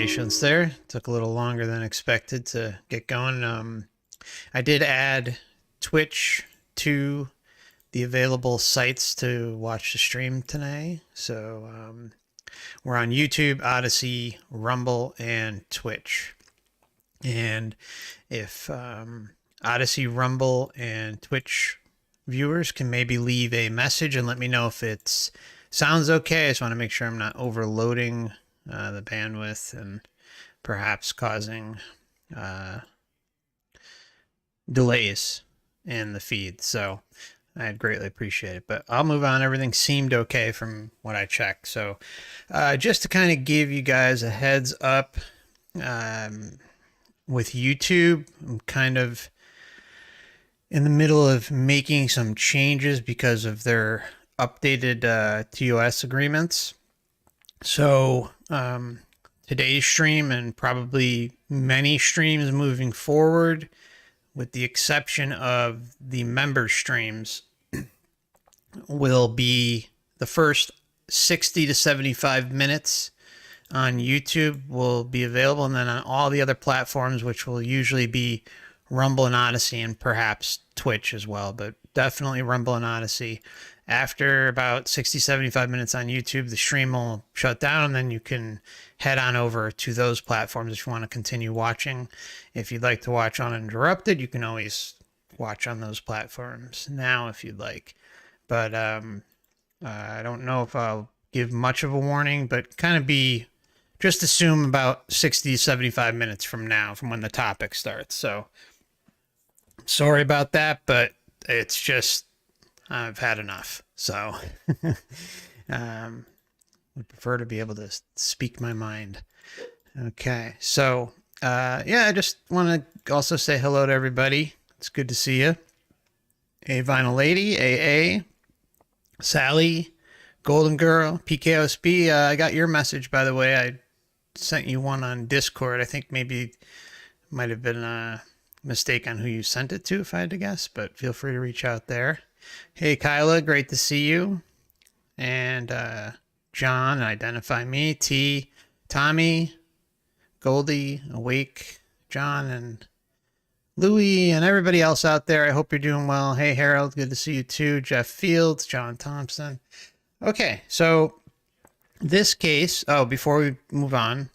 patience there. Took a little longer than expected to get going. I did add Twitch to the available sites to watch the stream today. So we're on YouTube, Odysee, Rumble, and Twitch. And if Odysee, Rumble, and Twitch viewers can maybe leave a message and let me know if it sounds okay. I just want to make sure I'm not overloading the bandwidth and perhaps causing delays in the feed. So I'd greatly appreciate it. But I'll move on. Everything seemed okay from what I checked. So just to kind of give you guys a heads up, with YouTube, I'm kind of in the middle of making some changes because of their updated TOS agreements. So today's stream and probably many streams moving forward, with the exception of the member streams, will be the first 60 to 75 minutes on YouTube will be available, and then on all the other platforms, which will usually be Rumble and Odysee, and perhaps Twitch as well, but definitely Rumble and Odysee. After about 60, 75 minutes on YouTube, the stream will shut down, and then you can head on over to those platforms if you want to continue watching. If you'd like to watch Uninterrupted, you can always watch on those platforms now if you'd like. But I don't know if I'll give much of a warning, but kind of just assume about 60, 75 minutes from now, from when the topic starts. So sorry about that, but it's just, I've had enough. So would prefer to be able to speak my mind. Okay. So yeah, I just want to also say hello to everybody. It's good to see you. A Vinyl Lady, AA, Sally, Golden Girl, PKOSB. I got your message, by the way. I sent you one on Discord. I think maybe might have been a mistake on who you sent it to, if I had to guess, but feel free to reach out there. Hey, Kyla, great to see you. And John, Identify Me, T, Tommy, Goldie, Awake, John, and Louie, and everybody else out there. I hope you're doing well. Hey, Harold, good to see you too. Jeff Fields, John Thompson. Okay, so this case, before we move on,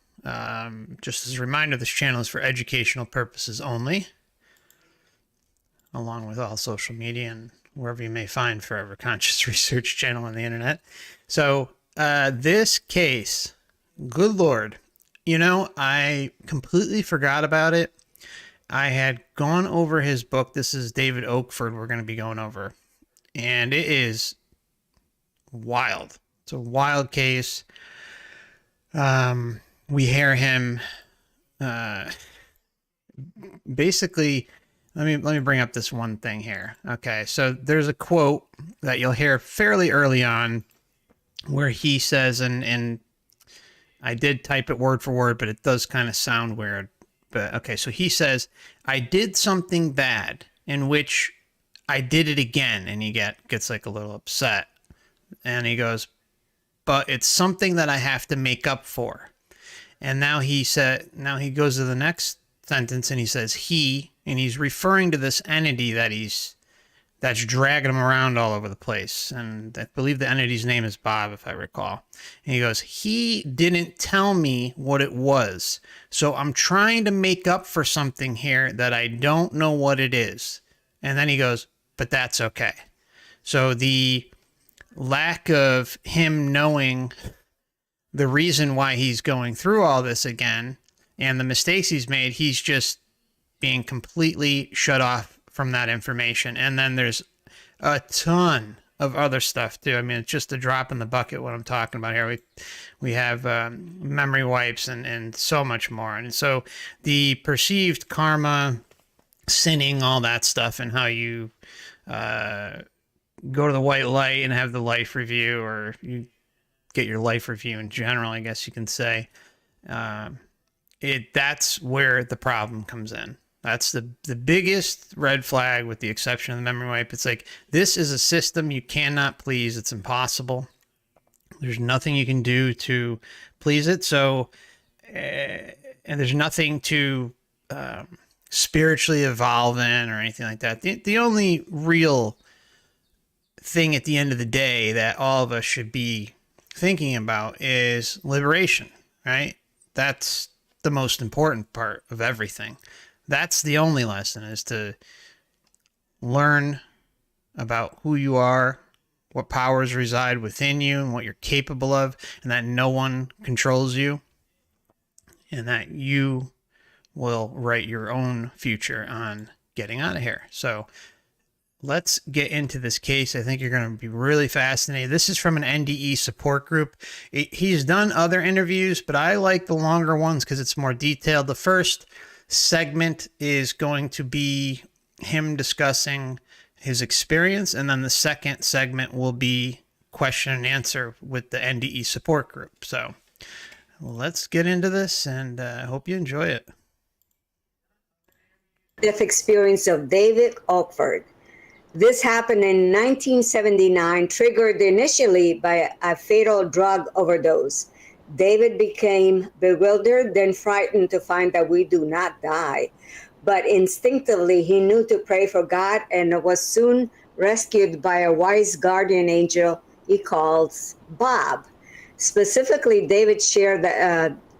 just as a reminder, this channel is for educational purposes only, along with all social media and wherever you may find Forever Conscious Research channel on the internet. So this case, good Lord, I completely forgot about it. I had gone over his book. This is David Oakford we're going to be going over, and it is wild. It's a wild case. We hear him basically, let me bring up this one thing here. Okay, so there's a quote that you'll hear fairly early on where he says, and I did type it word for word, but it does kind of sound weird. But okay, so he says, I did something bad in which I did it again, and he gets like a little upset. And he goes, but it's something that I have to make up for. And now he goes to the next sentence and he says and he's referring to this entity that's dragging him around all over the place. And I believe the entity's name is Bob, if I recall. And he goes, he didn't tell me what it was. So I'm trying to make up for something here that I don't know what it is. And then he goes, but that's okay. So the lack of him knowing the reason why he's going through all this again and the mistakes he's made, he's just being completely shut off from that information. And then there's a ton of other stuff too. I mean, it's just a drop in the bucket what I'm talking about here. We have memory wipes and so much more. And so the perceived karma, sinning, all that stuff, and how you go to the white light and have the life review, or you get your life review in general, I guess you can say. That's where the problem comes in. That's the biggest red flag, with the exception of the memory wipe. It's like, this is a system you cannot please. It's impossible. There's nothing you can do to please it. So and there's nothing to spiritually evolve in or anything like that. The only real thing at the end of the day that all of us should be thinking about is liberation, right? That's the most important part of everything. That's the only lesson, is to learn about who you are, what powers reside within you, and what you're capable of, and that no one controls you, and that you will write your own future on getting out of here. So let's get into this case. I think you're going to be really fascinated. This is from an NDE support group. He's done other interviews, but I like the longer ones because it's more detailed. The first segment is going to be him discussing his experience, and then the second segment will be question and answer with the NDE support group. So let's get into this, and I hope you enjoy it. Death experience of David Oakford. This happened in 1979, triggered initially by a fatal drug overdose. David became bewildered, then frightened to find that we do not die. But instinctively, he knew to pray for God and was soon rescued by a wise guardian angel he calls Bob. Specifically, David shared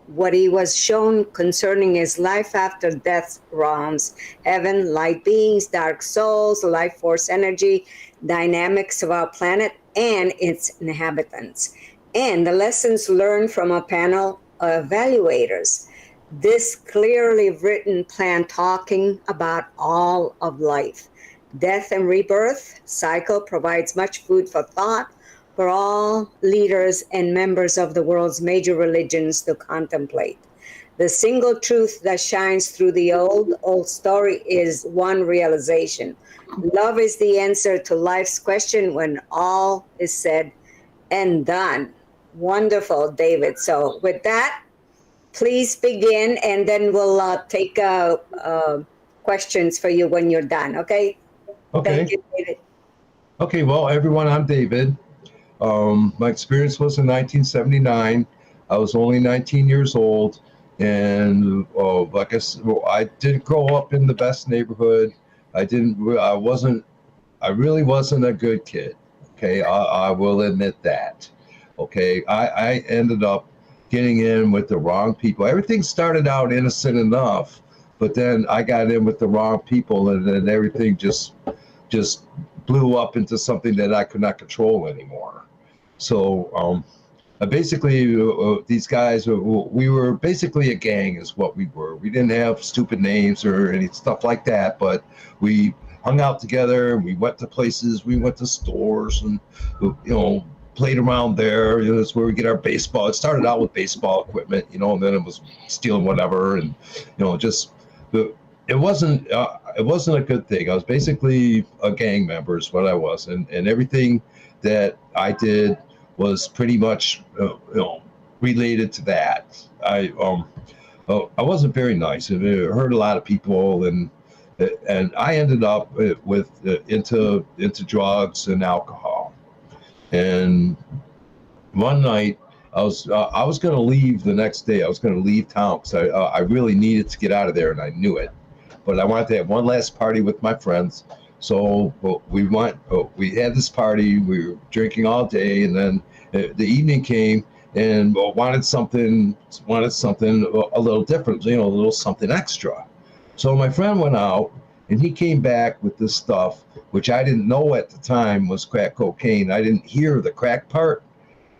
what he was shown concerning his life after death realms, heaven, light beings, dark souls, life force energy, dynamics of our planet and its inhabitants, and the lessons learned from a panel of evaluators. This clearly written plan talking about all of life, death and rebirth cycle provides much food for thought for all leaders and members of the world's major religions to contemplate. The single truth that shines through the old story is one realization. Love is the answer to life's question when all is said and done. Wonderful, David. So with that, please begin, and then we'll take questions for you when you're done, okay? Okay. Thank you, David. Okay, well, everyone, I'm David. My experience was in 1979. I was only 19 years old, and like I said, I didn't grow up in the best neighborhood. I really wasn't a good kid. Okay, I will admit that. Okay, I ended up getting in with the wrong people. Everything started out innocent enough, but then I got in with the wrong people, and then everything just blew up into something that I could not control anymore. So basically, these guys, we were basically a gang is what we were. We didn't have stupid names or any stuff like that, but we hung out together. We went to places, we went to stores, and played around there. That's where we get our baseball. It started out with baseball equipment, and then it was stealing whatever, and it wasn't a good thing. I was basically a gang member is what I was, and everything that I did was pretty much related to that. I wasn't very nice. It hurt a lot of people, and I ended up with into drugs and alcohol. And one night I was going to leave the next day. I was going to leave town because I really needed to get out of there, and I knew it. But I wanted to have one last party with my friends. So we had this party. We were drinking all day, and then the evening came, and wanted something a little different, a little something extra. So my friend went out, and he came back with this stuff, which I didn't know at the time was crack cocaine. I didn't hear the crack part,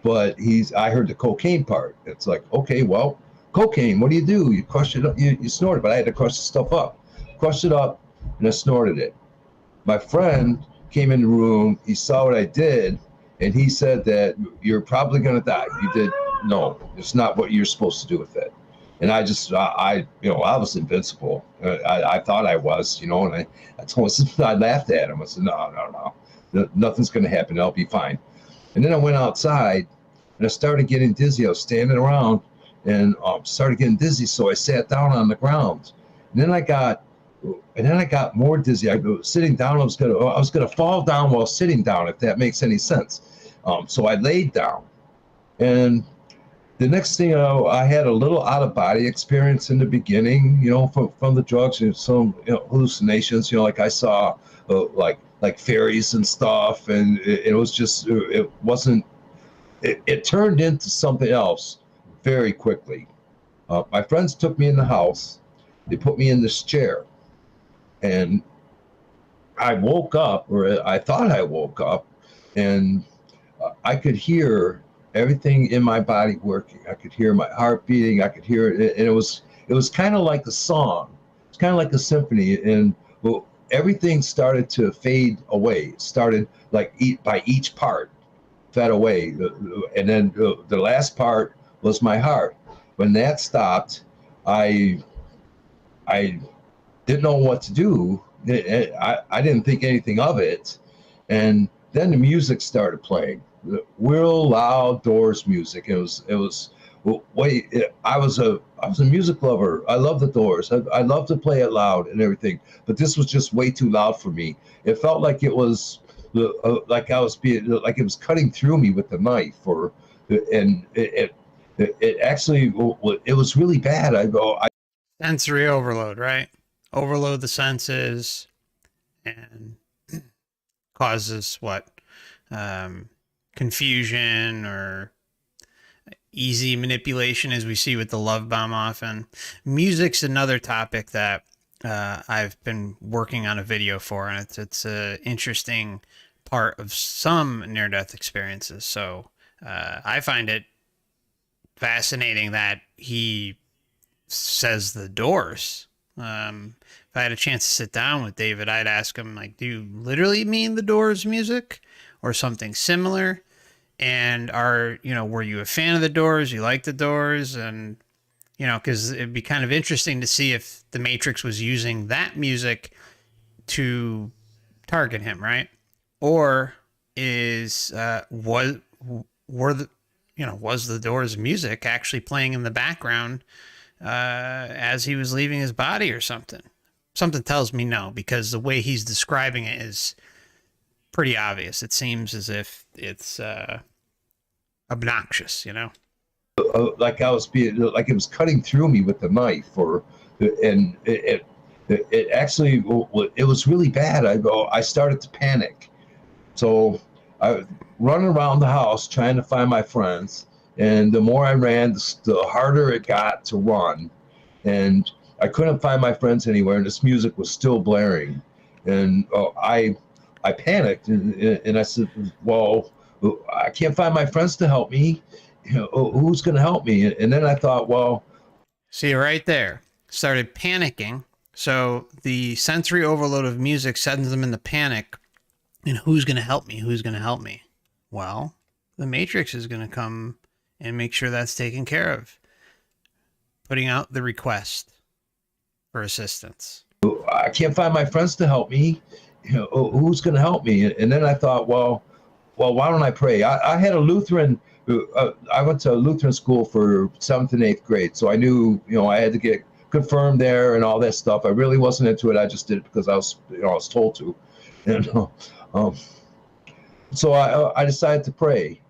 but I heard the cocaine part. It's like, okay, well, cocaine, what do? You crush it up, you snort it, but I had to crush the stuff up. Crushed it up, and I snorted it. My friend came in the room, he saw what I did, and he said that you're probably going to die. You did, no, it's not what you're supposed to do with it. And I was invincible. I thought I was, and I told him, I laughed at him. I said, no, nothing's going to happen. I'll be fine. And then I went outside, and I started getting dizzy. I was standing around, and started getting dizzy, so I sat down on the ground. And then I got more dizzy. I was sitting down. I was gonna fall down while sitting down, if that makes any sense. So I laid down, and the next thing I had a little out of body experience in the beginning, from the drugs and some hallucinations. Like I saw like fairies and stuff, and it was just it wasn't. It turned into something else very quickly. My friends took me in the house. They put me in this chair, and I woke up, or I thought I woke up, and I could hear everything in my body working. I could hear my heart beating. I could hear it, and it was kind of like a song. It's kind of like a symphony, and well, everything started to fade away. It started like by each part fed away, and then the last part was my heart. When that stopped, I I didn't know what to do. I didn't think anything of it, and then the music started playing, the real loud Doors music. It was wait. I was a music lover. I love the Doors. I love to play it loud and everything, but this was just way too loud for me. It felt like it was like I was being like it was cutting through me with a knife, and it actually it was really bad. I Sensory overload, right? Overload the senses and causes what? Confusion or easy manipulation, as we see with the love bomb often. Music's another topic that I've been working on a video for, and it's a interesting part of some near-death experiences. So I find it fascinating that he says the Doors. If I had a chance to sit down with David, I'd ask him, like, do you literally mean the Doors music or something similar? And were you a fan of the Doors? You like the Doors? And, because it'd be kind of interesting to see if the Matrix was using that music to target him, right? Or was the Doors music actually playing in the background as he was leaving his body or something? Something tells me no, because the way he's describing it is pretty obvious. It seems as if it's obnoxious, like I was being like it was cutting through me with a knife, and it actually it was really bad. I started to panic, so I run around the house trying to find my friends, and the more I ran, the harder it got to run, and I couldn't find my friends anywhere, and this music was still blaring, and I panicked, and I said, well, I can't find my friends to help me. Who's going to help me? And then I thought, well, see, right there, started panicking. So the sensory overload of music sends them into panic. And who's going to help me? Who's going to help me? Well, the Matrix is going to come and make sure that's taken care of, putting out the request for assistance. I can't find my friends to help me. Who's going to help me? And then I thought, well, why don't I pray? I had a Lutheran. I went to Lutheran school for 7th and 8th grade, so I knew, I had to get confirmed there and all that stuff. I really wasn't into it. I just did it because I was told to, and so I decided to pray.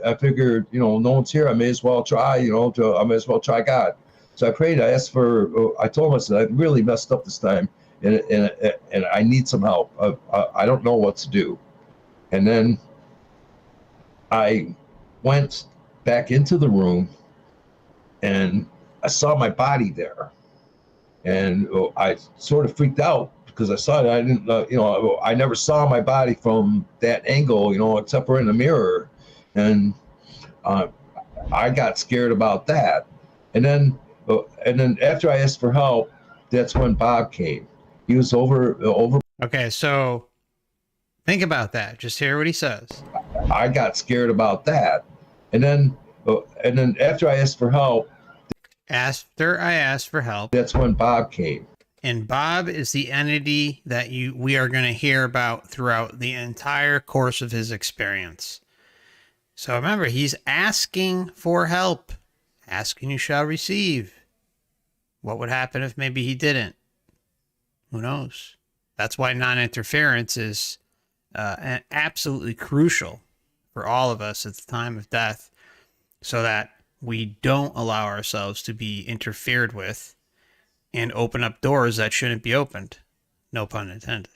I figured, no one's here. I may as well try. I may as well try God. So I prayed. I asked I told him, I said, I really messed up this time, and I need some help. I don't know what to do. And then I went back into the room, and I saw my body there, and I sort of freaked out because I saw it. I didn't, I never saw my body from that angle, except for in the mirror, and I got scared about that. And then after I asked for help, that's when Bob came. He was over. Okay, so think about that. Just hear what he says. I got scared about that, and then after I asked for help, that's when Bob came. And Bob is the entity that we are going to hear about throughout the entire course of his experience. So remember, he's asking for help. Ask and you shall receive. What would happen if maybe he didn't? Who knows? That's why non-interference is absolutely crucial for all of us at the time of death, so that we don't allow ourselves to be interfered with and open up doors that shouldn't be opened. No pun intended.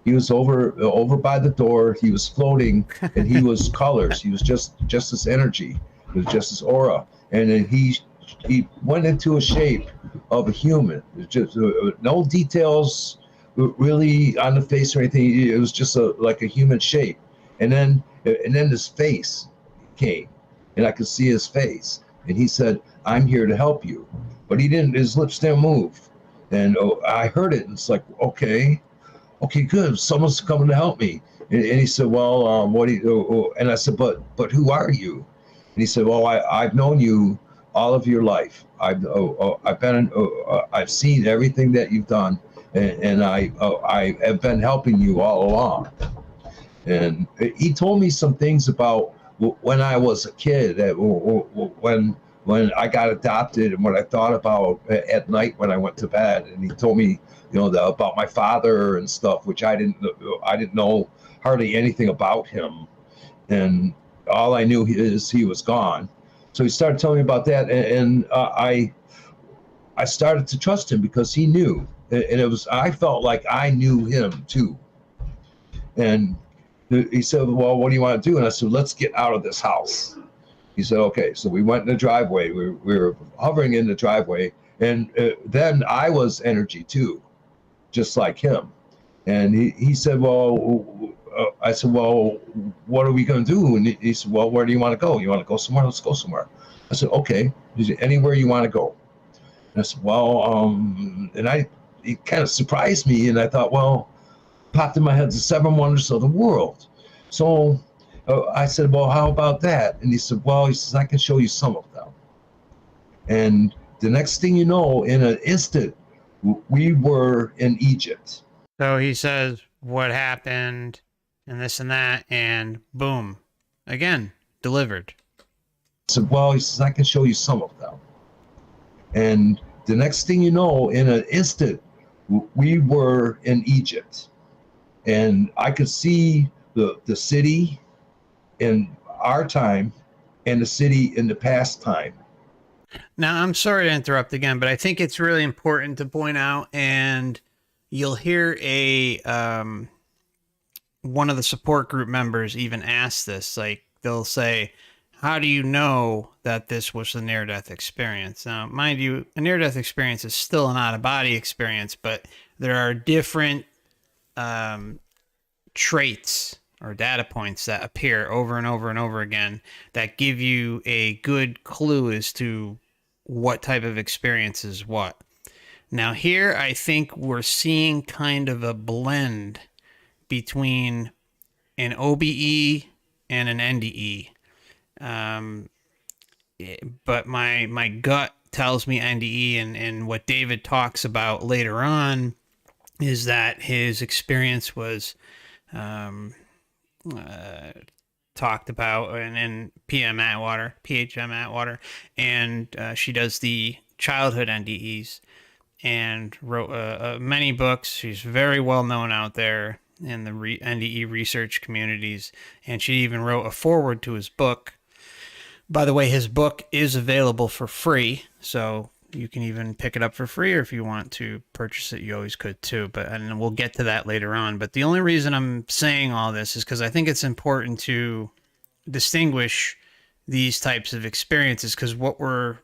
He was over by the door. He was floating, and he was colors. He was just this energy. It was just this aura, and then he went into a shape of a human. It was just no details really on the face or anything. It was just like a human shape, and then this face came, and I could see his face, and he said, "I'm here to help you," but he didn't. His lips didn't move, and I heard it, and it's like, okay, good, someone's coming to help me. And he said, well, what do you, and I said, but who are you? And he said, well, I've known you all of your life. I've seen everything that you've done, and I have been helping you all along. And he told me some things about when I was a kid, when I got adopted, and what I thought about at night when I went to bed. And he told me, about my father and stuff, which I didn't know hardly anything about him, and all I knew is he was gone. So he started telling me about that, and I started to trust him because he knew, and I felt like I knew him too. And he said, well, what do you want to do? And I said, let's get out of this house. He said, okay. So we went in the driveway. We were hovering in the driveway, and then I was energy too, just like him. And he said, well, I said, well, what are we going to do? And he said, well, where do you want to go? You want to go somewhere? Let's go somewhere. I said, okay. He said, anywhere you want to go. And I said, well, and it kind of surprised me. And I thought, well, popped in my head, the 7 wonders of the world. So I said, well, how about that? And he said, well, I can show you some of them. And the next thing you know, in an instant, we were in Egypt. So he says what happened and this and that, and boom, again, delivered. So, well, he says, I can show you some of them. And the next thing you know, in an instant, we were in Egypt. And I could see the city in our time and the city in the past time. Now, I'm sorry to interrupt again, but I think it's really important to point out, and you'll hear one of the support group members even ask this. Like, they'll say, how do you know that this was a near-death experience? Now, mind you, a near-death experience is still an out-of-body experience, but there are different traits or data points that appear over and over and over again that give you a good clue as to what type of experience is what. Now here, I think we're seeing kind of a blend between an OBE and an NDE. But my gut tells me NDE, and what David talks about later on is that his experience was talked about in PHM Atwater, and she does the childhood NDEs and wrote many books. She's very well known out there in the NDE research communities, and she even wrote a foreword to his book. By the way, his book is available for free, so you can even pick it up for free, or if you want to purchase it, you always could too. And we'll get to that later on. But the only reason I'm saying all this is because I think it's important to distinguish these types of experiences, because what we're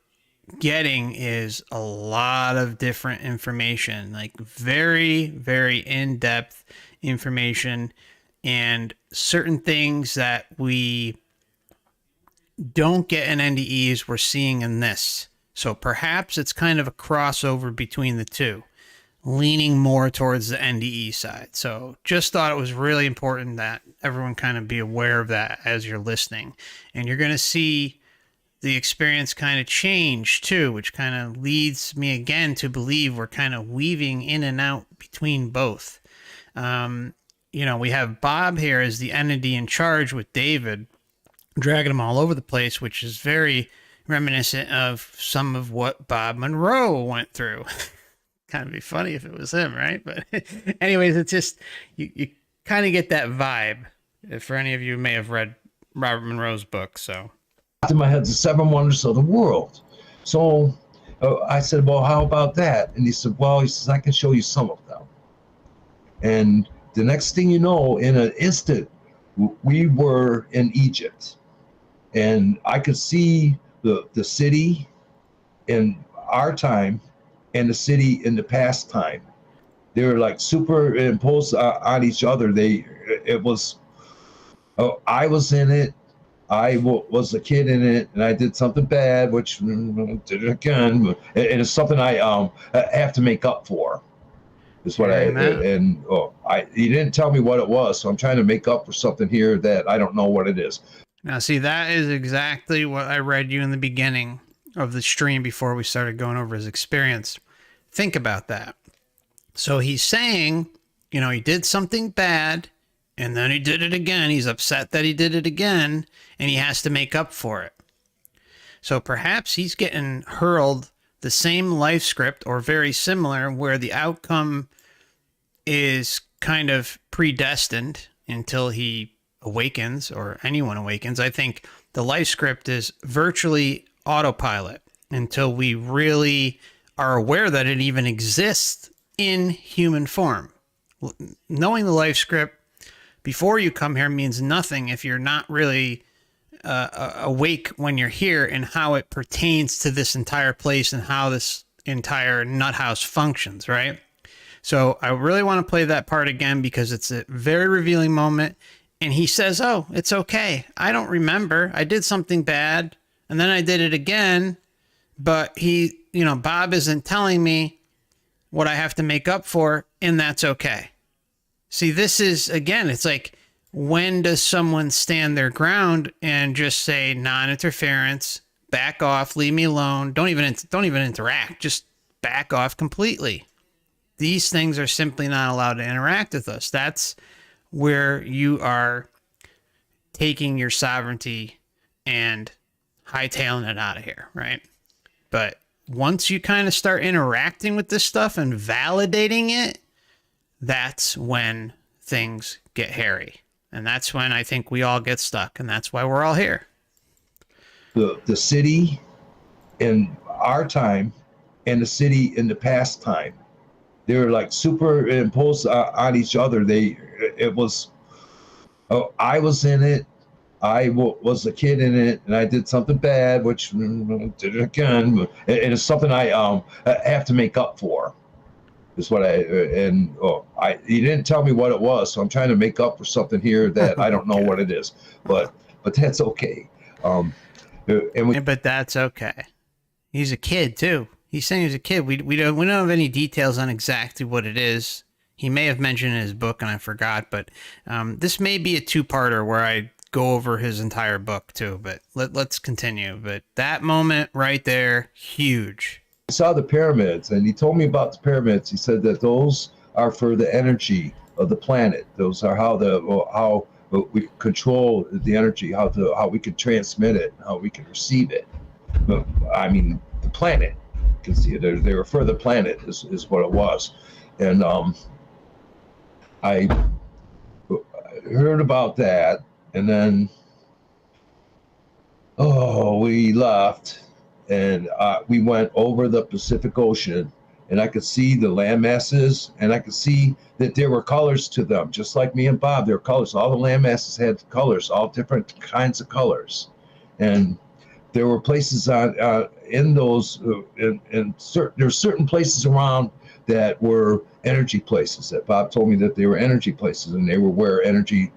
getting is a lot of different information, like very, very in-depth information, and certain things that we don't get in NDEs we're seeing in this. So perhaps it's kind of a crossover between the two, leaning more towards the NDE side. So just thought it was really important that everyone kind of be aware of that as you're listening. And you're going to see the experience kind of change too, which kind of leads me again to believe we're kind of weaving in and out between both. We have Bob here as the entity in charge with David, dragging him all over the place, which is very reminiscent of some of what Bob Monroe went through. Kind of be funny if it was him, right? But anyways, it's just, you kind of get that vibe, for any of you who may have read Robert Monroe's book. So in my head, the seven wonders of the world. So I said, well, how about that? And he said, well, he says, I can show you some of them. And the next thing you know, in an instant, we were in Egypt. And I could see the city in our time and the city in the past time. They were like superimposed on each other. It was, I was in it. Was a kid in it, and I did something bad, which did it again. And it's something I have to make up for. Is what he didn't tell me what it was, so I'm trying to make up for something here that I don't know what it is. Now, see, that is exactly what I read you in the beginning of the stream before we started going over his experience. Think about that. So he's saying, you know, he did something bad, and then he did it again. He's upset that he did it again, and he has to make up for it. So perhaps he's getting hurled the same life script or very similar, where the outcome is kind of predestined until he awakens, or anyone awakens. I think the life script is virtually autopilot until we really are aware that it even exists in human form. Knowing the life script before you come here means nothing if you're not really awake when you're here, and how it pertains to this entire place and how this entire nut house functions, right? So I really want to play that part again because it's a very revealing moment. And he says, oh, it's okay. I don't remember. I did something bad and then I did it again. But Bob isn't telling me what I have to make up for, and that's okay. See, this is, again, it's like, when does someone stand their ground and just say non-interference, back off, leave me alone, don't even interact, just back off completely? These things are simply not allowed to interact with us. That's where you are taking your sovereignty and hightailing it out of here, right? But once you kind of start interacting with this stuff and validating it, that's when things get hairy. And that's when I think we all get stuck. And that's why we're all here. The city in our time and the city in the past time, they were like superimposed on each other. I was in it. Was a kid in it, and I did something bad, which did it again. And it's something I have to make up for. Is what he didn't tell me what it was, so I'm trying to make up for something here that I don't know what it is. But that's okay. But that's okay. He's a kid too. He's saying he's a kid. We don't have any details on exactly what it is. He may have mentioned in his book, and I forgot. But this may be a two-parter where I go over his entire book too. But let's continue. But that moment right there, huge. I saw the pyramids, and he told me about the pyramids. He said that those are for the energy of the planet. Those are how we control the energy, how we can transmit it, how we can receive it. I mean, the planet. You can see it. They were for the planet is what it was. And I heard about that, and then we left. And we went over the Pacific Ocean, and I could see the land masses, and I could see that there were colors to them, just like me and Bob. There were colors. All the land masses had colors, all different kinds of colors. And there were places in those, there's certain places around that were energy places that Bob told me that they were energy places, and they were where energy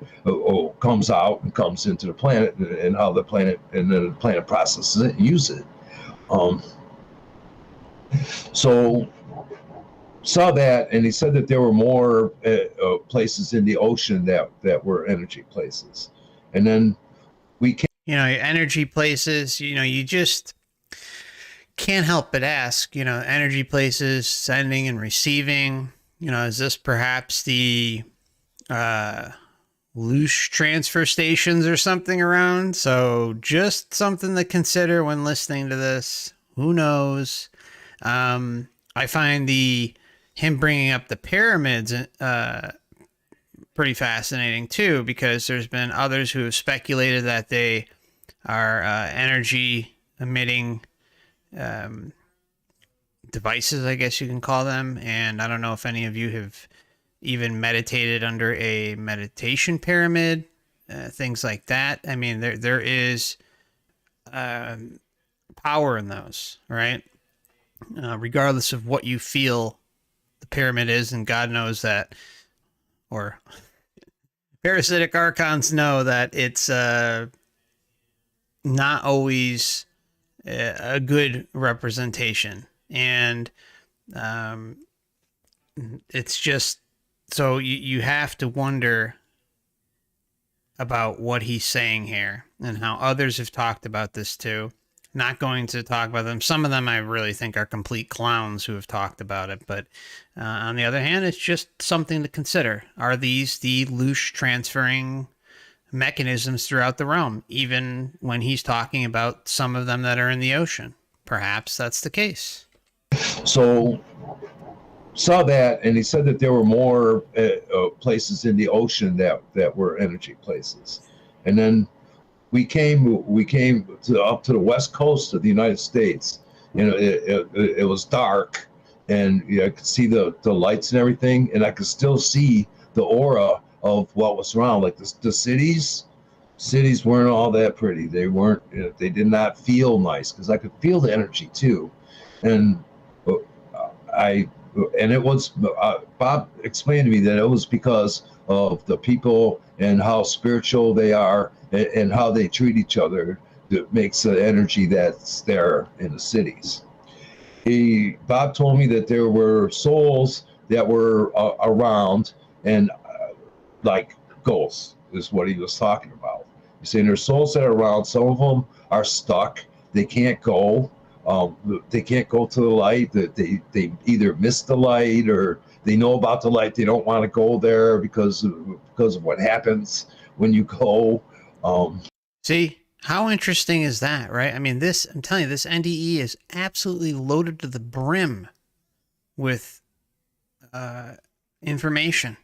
comes out and comes into the planet, and how the planet processes it and uses it. So saw that, and he said that there were more places in the ocean that were energy places. And then we came, energy places, you just can't help but ask, energy places, sending and receiving, is this perhaps the loose transfer stations or something around? So just something to consider when listening to this. Who knows? I find him bringing up the pyramids pretty fascinating too, because there's been others who have speculated that they energy emitting devices, I guess you can call them. And I don't know if any of you have even meditated under a meditation pyramid, things like that. I mean, there is power in those, right? Regardless of what you feel the pyramid is, and God knows that, or parasitic archons know that it's not always a good representation. And it's just, so you have to wonder about what he's saying here and how others have talked about this too. Not going to talk about them. Some of them I really think are complete clowns who have talked about it. But on the other hand, it's just something to consider. Are these the loose transferring mechanisms throughout the realm, even when he's talking about some of them that are in the ocean? Perhaps that's the case. So saw that, and he said that there were more places in the ocean that were energy places. And then we came up to the west coast of the United States. You know, it was dark, and I could see the lights and everything, and I could still see the aura of what was around. Like the cities weren't all that pretty. They weren't. They did not feel nice, because I could feel the energy too, and it was Bob explained to me that it was because of the people and how spiritual they are, and how they treat each other, that makes the energy that's there in the cities. Bob told me that there were souls that were around, and like ghosts is what he was talking about. He's saying there's souls that are around. Some of them are stuck. They can't go. They can't go to the light. They either miss the light, or they know about the light. They don't want to go there because of what happens when you go. See, how interesting is that, right? I mean, I'm telling you, this NDE is absolutely loaded to the brim with information.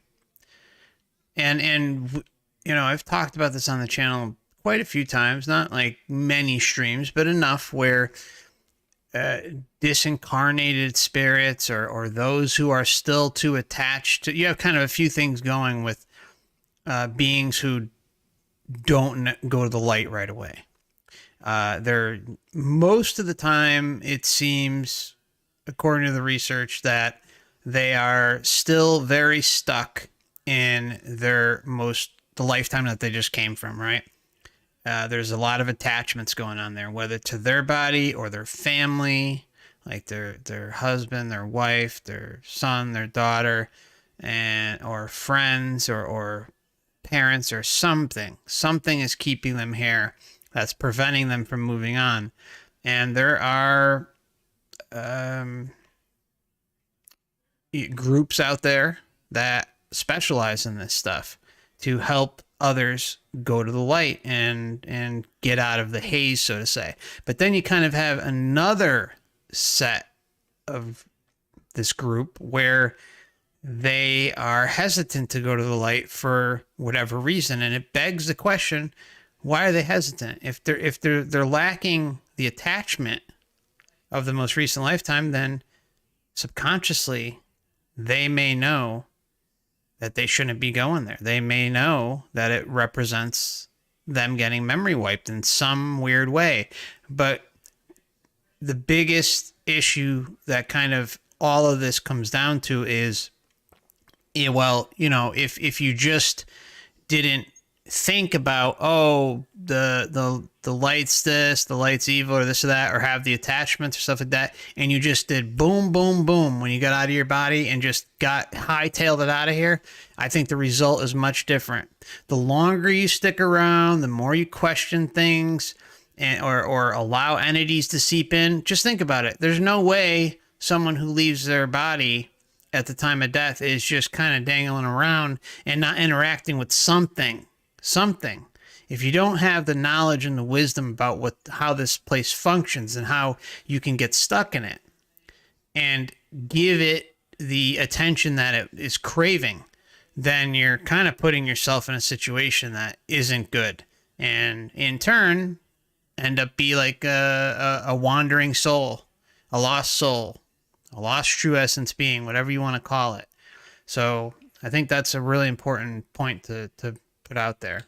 And you know, I've talked about this on the channel quite a few times, not like many streams, but enough where disincarnated spirits or those who are still too attached to, you have kind of a few things going with beings who don't go to the light right away. They're, most of the time, it seems, according to the research, that they are still very stuck in the lifetime that they just came from, right? There's a lot of attachments going on there, whether to their body or their family, like their husband, their wife, their son, their daughter, or friends, or parents, or something. Something is keeping them here that's preventing them from moving on. And there are groups out there that specialize in this stuff to help others go to the light and get out of the haze, so to say. But then you kind of have another set of this group where they are hesitant to go to the light for whatever reason, and it begs the question: why are they hesitant? If they're lacking the attachment of the most recent lifetime, then subconsciously they may know that they shouldn't be going there. They may know that it represents them getting memory wiped in some weird way. But the biggest issue that kind of all of this comes down to is, yeah, well, you know, if you just didn't think about, oh, the light's this, the light's evil, or this or that, or have the attachments or stuff like that, and you just did boom, boom, boom when you got out of your body and just got hightailed it out of here, I think the result is much different. The longer you stick around, the more you question things, and or allow entities to seep in. Just think about it. There's no way someone who leaves their body at the time of death is just kind of dangling around and not interacting with something. If you don't have the knowledge and the wisdom about how this place functions and how you can get stuck in it and give it the attention that it is craving, then you're kind of putting yourself in a situation that isn't good. And in turn, end up be like a wandering soul, a lost true essence being, whatever you want to call it. So I think that's a really important point to put out there.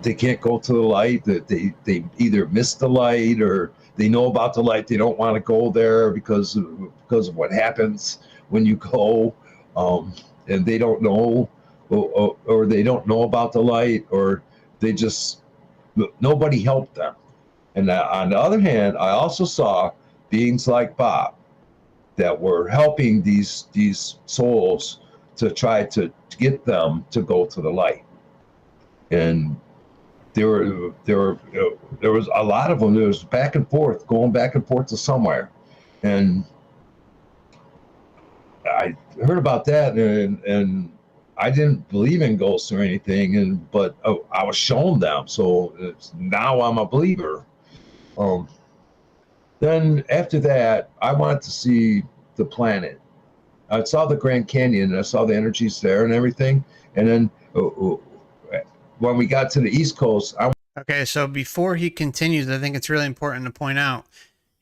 They can't go to the light. That they either miss the light or they know about the light. They don't want to go there because of what happens when you go, and they don't know, or they don't know about the light, or they just nobody helped them. And on the other hand, I also saw beings like Bob that were helping these souls to try to get them to go to the light. And there was a lot of them. There was back and forth, going back and forth to somewhere. And I heard about that, and I didn't believe in ghosts or anything, but I was shown them, so now I'm a believer. Then after that, I wanted to see the planet. I saw the Grand Canyon, and I saw the energies there and everything. And then when we got to the East Coast, Okay, so before he continues, I think it's really important to point out,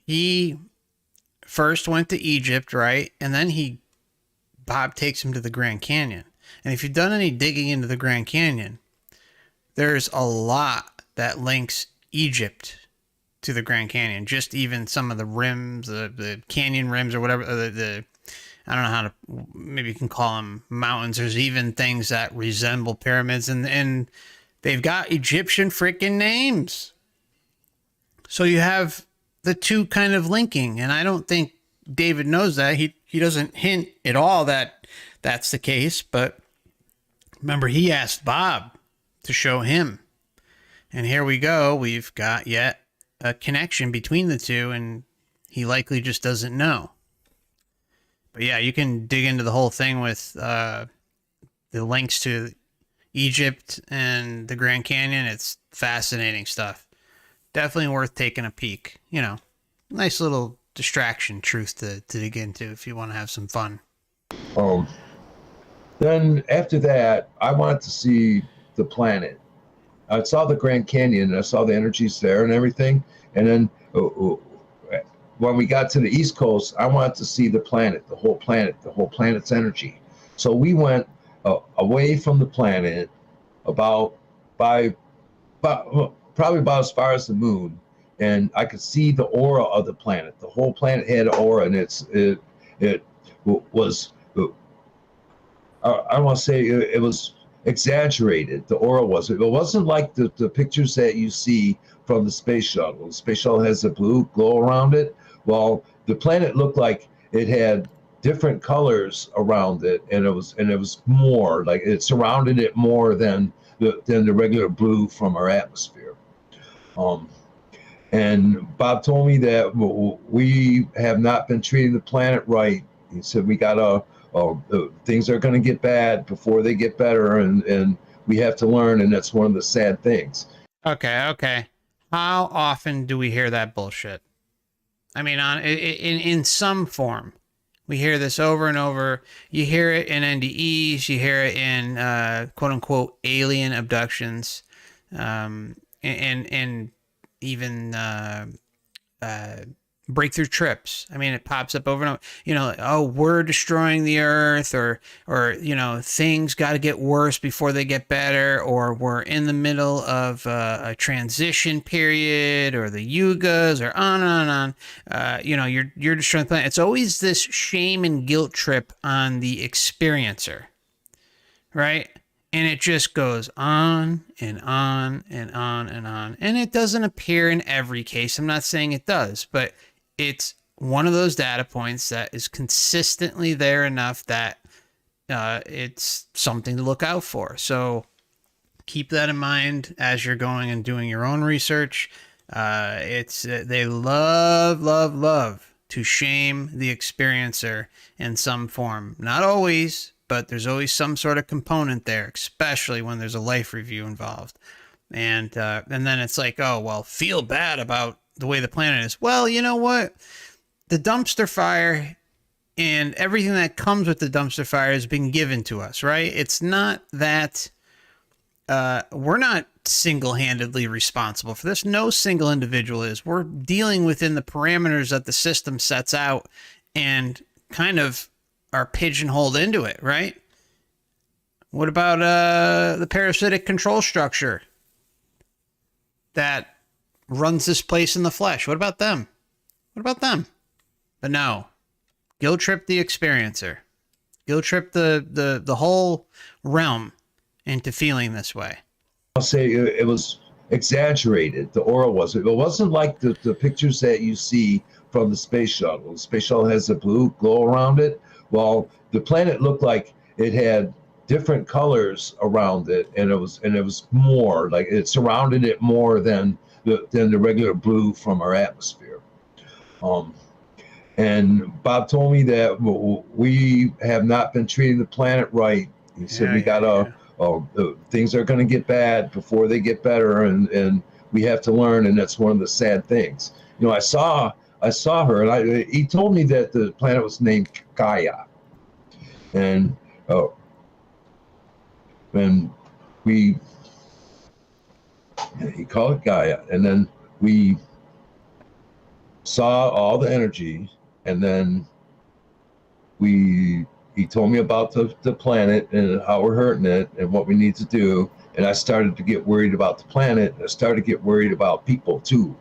he first went to Egypt, right? And then Bob takes him to the Grand Canyon. And if you've done any digging into the Grand Canyon, there's a lot that links Egypt to the Grand Canyon. Just even some of the rims, the canyon rims or whatever, I don't know how to, maybe you can call them mountains. There's even things that resemble pyramids, and they've got Egyptian freaking names. So you have the two kind of linking, and I don't think David knows that. He doesn't hint at all that that's the case, but remember, he asked Bob to show him. And here we go. We've got yet a connection between the two, and he likely just doesn't know. But yeah, you can dig into the whole thing with the links to Egypt and the Grand Canyon. It's fascinating stuff. Definitely worth taking a peek. You know, nice little distraction truth to dig into if you want to have some fun. Then after that, I wanted to see the planet. I saw the Grand Canyon, and I saw the energies there and everything. And then when we got to the East Coast, I wanted to see the whole planet's energy. So we went away from the planet probably about as far as the moon, and I could see the aura of the planet. The whole planet had an aura, and it was, I don't want to say it was exaggerated. The aura was. It wasn't like the pictures that you see from the space shuttle. The space shuttle has a blue glow around it. Well, the planet looked like it had different colors around it, and it was more like it surrounded it more than the regular blue from our atmosphere. And Bob told me that we have not been treating the planet right. He said we gotta things are going to get bad before they get better, and we have to learn, and that's one of the sad things. Okay. How often do we hear that bullshit? I mean, in some form. We hear this over and over. You hear it in NDEs. You hear it in quote unquote alien abductions, and even breakthrough trips. I mean, it pops up over and over. You know, oh, we're destroying the Earth, or you know, things got to get worse before they get better, or we're in the middle of a transition period, or the yugas, or on and on. You know, you're destroying the planet. It's always this shame and guilt trip on the experiencer, right? And it just goes on and on and on and on. And it doesn't appear in every case. I'm not saying it does, but it's one of those data points that is consistently there enough that it's something to look out for. So keep that in mind as you're going and doing your own research. They love to shame the experiencer in some form. Not always, but there's always some sort of component there, especially when there's a life review involved. And then it's like, oh, well, feel bad about the way the planet is. Well, you know what? The dumpster fire and everything that comes with the dumpster fire has been given to us, right? It's not that we're not single-handedly responsible for this. No single individual is. We're dealing within the parameters that the system sets out and kind of are pigeonholed into it, right? What about the parasitic control structure that runs this place in the flesh? What about them? What about them? But no, guilt trip the experiencer. Guilt trip the whole realm into feeling this way. I'll say it was exaggerated. The aura was. It wasn't like the pictures that you see from the space shuttle. The space shuttle has a blue glow around it. Well, the planet looked like it had different colors around it, and it was more like it surrounded it more than the regular blue from our atmosphere. And Bob told me that we have not been treating the planet right. He said we gotta. Things are going to get bad before they get better, and we have to learn. And that's one of the sad things. You know, I saw her, and he told me that the planet was named Gaia, and he called it Gaia, and then we saw all the energy, and then he told me about the planet and how we're hurting it and what we need to do. And I started to get worried about the planet. I started to get worried about people too.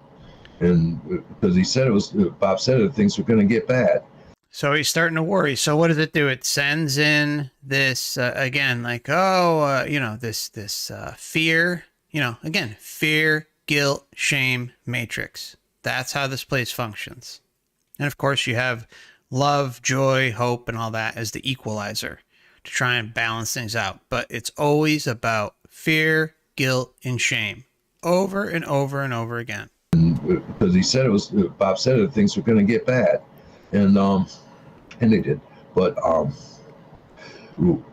And because Bob said that things were going to get bad. So he's starting to worry. So what does it do? It sends in this, again, like, this fear, again, fear, guilt, shame matrix. That's how this place functions. And of course you have love, joy, hope, and all that as the equalizer to try and balance things out. But it's always about fear, guilt, and shame over and over and over again. Because Bob said that things were going to get bad, and they did. But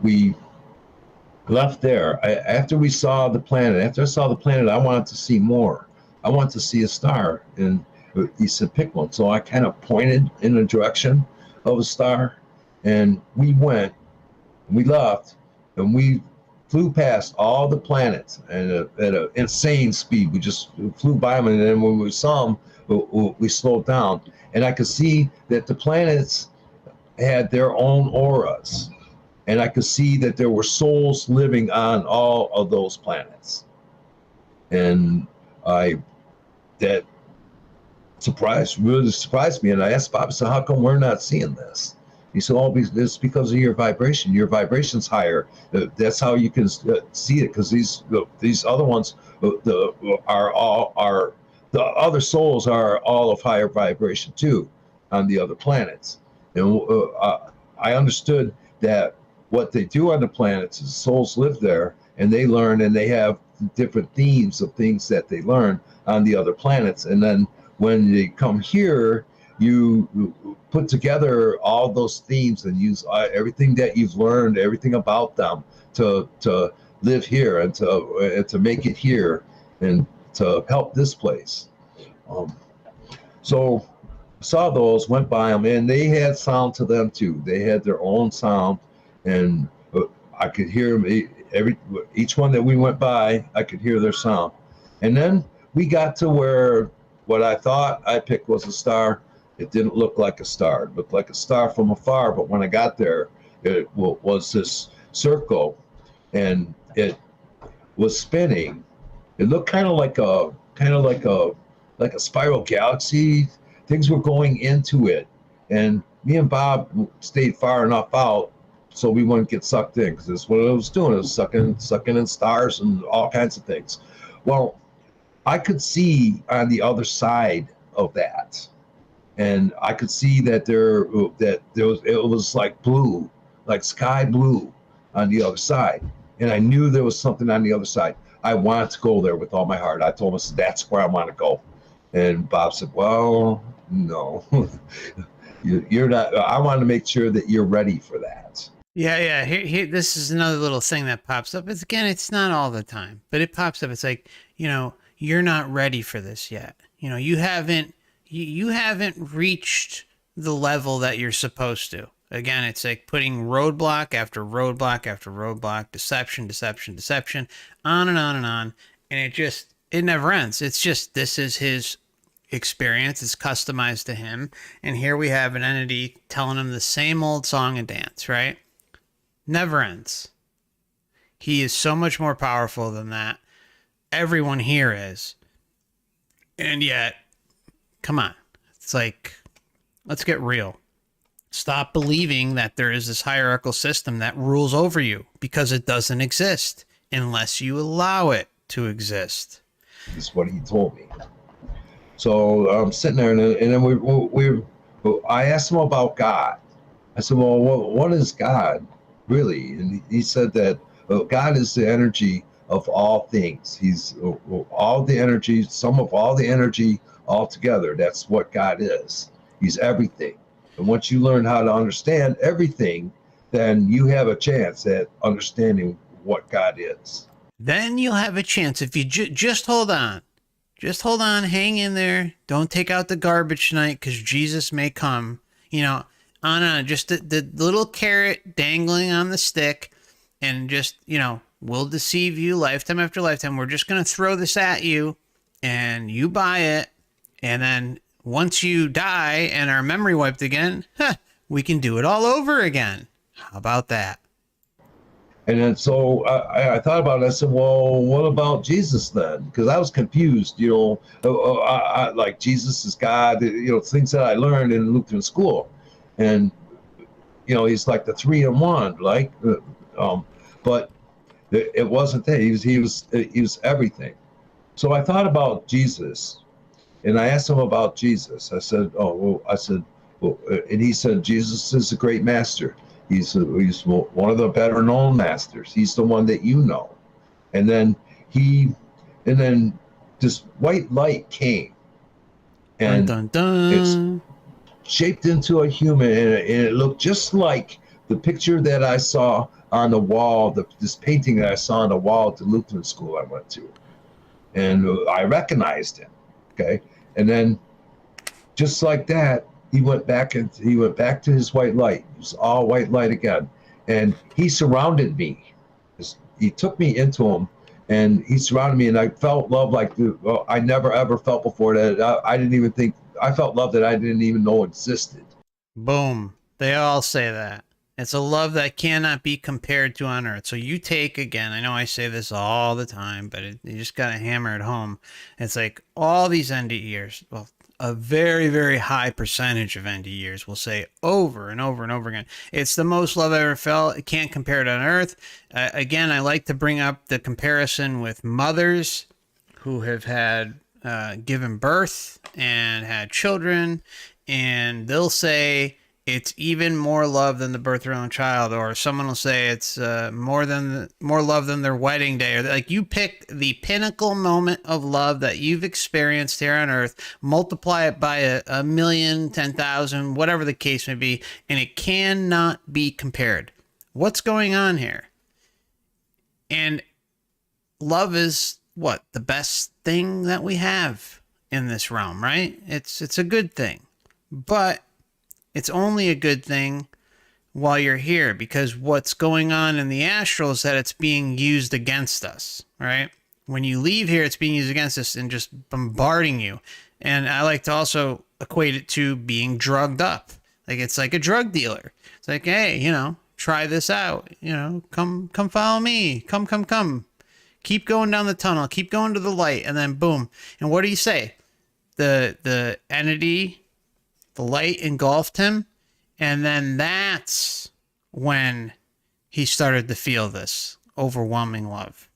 we left there after we saw the planet. After I saw the planet, I wanted to see more. I wanted to see a star, and he said, pick one. So I kind of pointed in the direction of a star, and we left, and we flew past all the planets and at an insane speed. We just flew by them, and then when we saw them, we slowed down. And I could see that the planets had their own auras, and I could see that there were souls living on all of those planets. And that really surprised me. And I asked Bob, so how come we're not seeing this? He said, it's because of your vibration. Your vibration's higher. That's how you can see it, because these other ones the other souls are all of higher vibration too on the other planets. And I understood that what they do on the planets is souls live there, and they learn, and they have different themes of things that they learn on the other planets. And then when they come here, you put together all those themes and use everything that you've learned, everything about them to live here and to make it here and to help this place. So saw those, went by them, and they had sound to them too. They had their own sound, and I could hear them. Each one that we went by, I could hear their sound. And then we got to where what I thought I picked was a star. It didn't look like a star. It looked like a star from afar, but when I got there, it was this circle, and it was spinning. It looked kind of like a spiral galaxy. Things were going into it, and me and Bob stayed far enough out so we wouldn't get sucked in, because that's what it was doing. It was sucking in stars and all kinds of things. Well, I could see on the other side of that, and I could see that it was like blue, like sky blue on the other side, and I knew there was something on the other side. I wanted to go there with all my heart. I told him, that's where I want to go. And Bob said, well, no, you're not. I want to make sure that you're ready for that. Yeah. Here, this is another little thing that pops up. It's not all the time, but it pops up. It's like, you're not ready for this yet. You haven't reached the level that you're supposed to. Again, it's like putting roadblock after roadblock after roadblock, deception, on and on and on. and it never ends. It's just, this is his experience. It's customized to him. And here we have an entity telling him the same old song and dance, right? Never ends. He is so much more powerful than that. Everyone here is. And yet, come on. It's like, let's get real. Stop believing that there is this hierarchical system that rules over you, because it doesn't exist unless you allow it to exist. This is what he told me. So I'm sitting there, and then I asked him about God. I said, well, what is God really? And he said that God is the energy of all things. He's all the energy, sum of all the energy all together. That's what God is. He's everything. And once you learn how to understand everything, then you have a chance at understanding what God is. Then you'll have a chance if you just hold on. Just hold on, hang in there. Don't take out the garbage tonight, because Jesus may come. You know, on and on. Just the little carrot dangling on the stick, and just, you know, we'll deceive you lifetime after lifetime. We're just going to throw this at you, and you buy it. And then once you die and are memory wiped again, we can do it all over again. How about that? And then so I thought about it. I said, well, what about Jesus then? Because I was confused, you know, I like Jesus is God, you know, things that I learned in Lutheran school. And, you know, he's like the 3-in-1, like, but it wasn't that. He was everything. So I thought about Jesus, and I asked him about Jesus. I said, and he said, Jesus is a great master. He's one of the better known masters. He's the one that you know. And then this white light came, and dun, dun, dun. It's shaped into a human, and it looked just like the picture that I saw on the wall, this painting that I saw on the wall at the Lutheran school I went to. And I recognized him. Okay. And then just like that, he went back to his white light. It was all white light again. And he surrounded me. He took me into him, and he surrounded me, and I felt love like I never ever felt before. That I didn't even think, I felt love that I didn't even know existed. Boom. They all say that. It's a love that cannot be compared to on earth. So you take, again, I know I say this all the time, but you just got to hammer it home. It's like all these NDEers, well, a very, very high percentage of NDEers will say over and over and over again, it's the most love I ever felt. It can't compare it on earth. Again, I like to bring up the comparison with mothers who have had given birth and had children, and they'll say it's even more love than the birth of their own child, or someone will say it's more love than their wedding day, or like, you pick the pinnacle moment of love that you've experienced here on earth, multiply it by a million, 10,000, whatever the case may be, and it cannot be compared. What's going on here? And love is what? The best thing that we have in this realm, right? It's a good thing, but it's only a good thing while you're here, because what's going on in the astral is that it's being used against us, right? When you leave here, it's being used against us and just bombarding you. And I like to also equate it to being drugged up. Like, it's like a drug dealer. It's like, hey, you know, try this out. You know, come follow me. Come. Keep going down the tunnel. Keep going to the light. And then boom. And what do you say? The entity, the light engulfed him, and then that's when he started to feel this overwhelming love.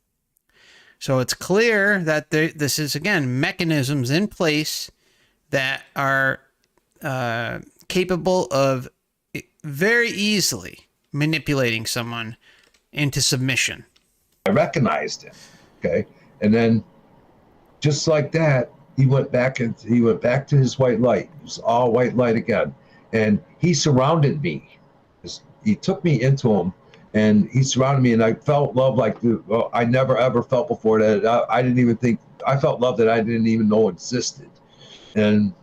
So it's clear that this is, again, mechanisms in place that are capable of very easily manipulating someone into submission. I recognized him, okay? And then just like that, he went back to his white light. It was all white light again. And he surrounded me. He took me into him, and he surrounded me, and I felt love like I never ever felt before. That I didn't even think, I felt love that I didn't even know existed. And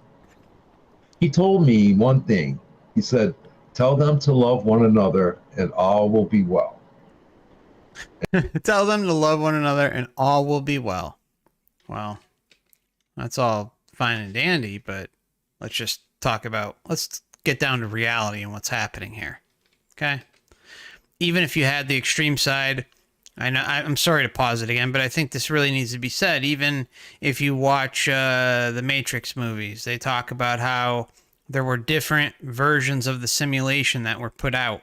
he told me one thing. He said, tell them to love one another and all will be well. Tell them to love one another and all will be well. Well, that's all fine and dandy, but let's get down to reality and what's happening here. Okay? Even if you had the extreme side, I'm sorry to pause it again, but I think this really needs to be said. Even if you watch the Matrix movies, they talk about how there were different versions of the simulation that were put out,